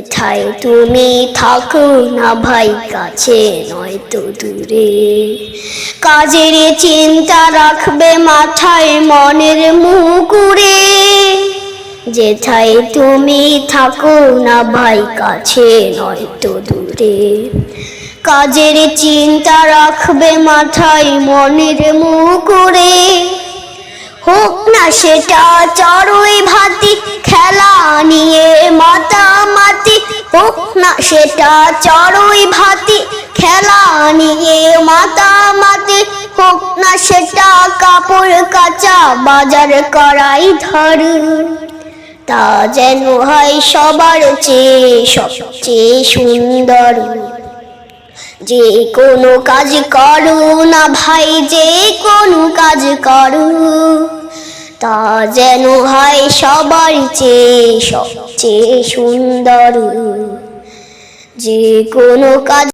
যেথায় তুমি থাকো না ভাই কাছে নয়তো দূরে, কাজের চিন্তা রাখবে মাথায় মনের মুকুরে। যেথায় তুমি থাকো না ভাই কাছে নয়তো দূরে, কাজের চিন্তা রাখবে মাথায় মনের মুকুরে। হোক না সেটা চড়ুই ভাতি খেলা নিয়ে মাতামাতি, হোক না সেটা চড়ুই ভাতি খেলা নিয়ে মাতামাতি, হোক না সেটা কাপড় কাচা বাজার করাই ধরে। তা যেন হয় সবার চেয়ে সবচেয়ে সুন্দর। যে কোনো কাজ করো না ভাই, যে কোনো কাজ করো, তা যেন হয় সবার চেয়ে সবচেয়ে সুন্দর। যে কোনো কাজ